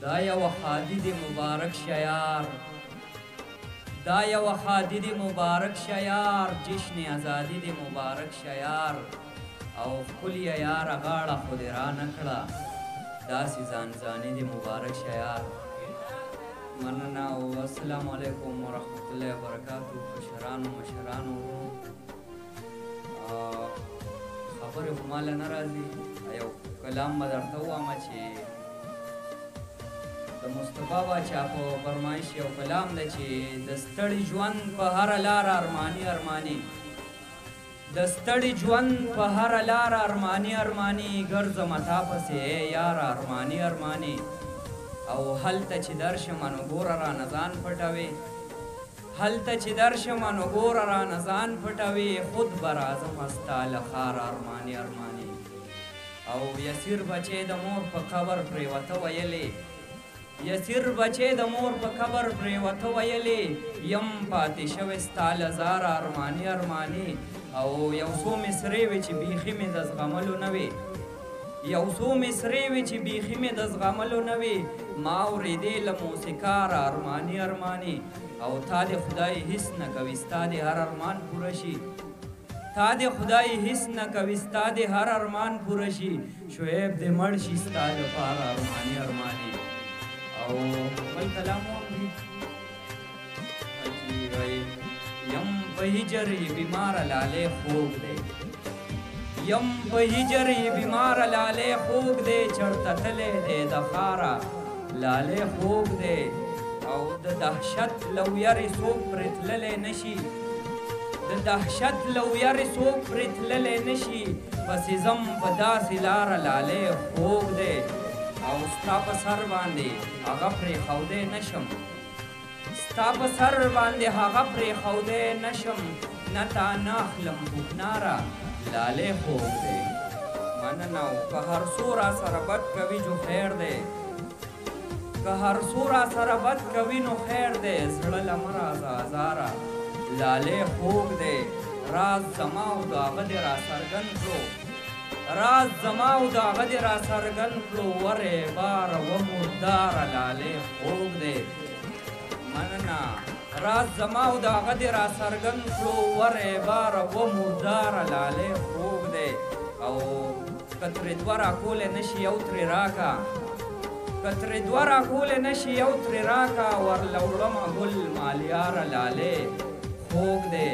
دا یو خادي دی مبارک شیار، دا یو خادي دی مبارک شیار، جشن ازادي دی مبارک شیار، او ښکلې یاره غاړه خو دې رانه کړه داسې ځان ځاني دی مبارک شیار. مننه او السلام علیکم ورحمت الله وبرکاتو. مشرانو خبرې خو ماله نه راځي، یو کلام به درته ووایم چې د مصطفی باچا په فرمایش یو کلام دی چې د ستړي ژوند په هره لاره ارماني ارماني، د ستړي ژوند په هره لاره ارماني ارماني، ګرځم تا پسې یاره ارماني ارماني، او هلته چې درشم نو ګوره رانه ځان پټوې، هلته چې درشم نو ګوره رانه ځان پټوې، خود به راځم ستا له ښاره ارماني ارماني. او یسیر بچې د مور په قبر پرېوته ویلې، یسیر بچې د مور په قبر پرېوته ویلې، یم پاتې شوی ستا له زاره ارماني ارماني. او یو څو مصرې وې چې بیخي مې د زغملو نه وې، یو څو مصرې وې چې بیخي مې د زغملو نه وې، ما اورېدې له موسیقاره ارماني ارماني. او تا دې خدای هیڅ نه کوي ستا دې هر ارمان پوره شي، تا دې خدای هیڅ نه کوي ستا دې هر ارمان پوره شي، شعیب دې مړ شي ستا دپاره ارماني ارماني. او بل کلام هم دي چې وایي یم په هجر یې بیماره لالې خوږ دی، یم په هجر یې بیماره لالې خوږ دی، چرته تللی دی د ښاره لالې خوږ دی. او د دهشت له ویرې څوک پرې تللی نه شي، د دهشت له ویرې څوک پرې تللی نه شي، پسې ځم په داسې لاره لالې خوږ دی. او ستا په سر باندې هغه پرېښودی نه شم، ستا په سر باندې هغه پرېښودی نه شم، نه تا نه اخلم کوکناره لالې خوږ دی. مننه او که هر څو را سره بد کوي جو خیر دی، که هر څو را سره بد کوي نو خیر دی، زړه له مه راځه ازاره لالې خوږ دی. راز زما او د هغه دې را څرګند کړو، راز زما او د هغه دې را څرګند کړو، ورې باره و مرداره لالې خوږ دی. مننه راز زما او د هغه دې را څرګند کړو، ورې باره و مرداره لالې خوږ دی. او که ترې دوه راکولی نه شي یو ترې راکه، که ترې دوه راکولی نه شي یو ترې راکه، ورله وړمه ګل مالیاره لالې خوږ دی.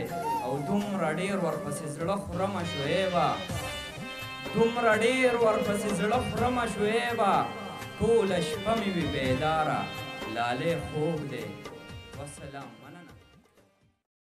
او دومره ډېر ورپسې زړه خورمه شعیبه، دومره ډېر ورپسې زړه خورمه شعیبه، ټوله شپه مې وي بیداره لالې خوږ دی. والسلام. مننه.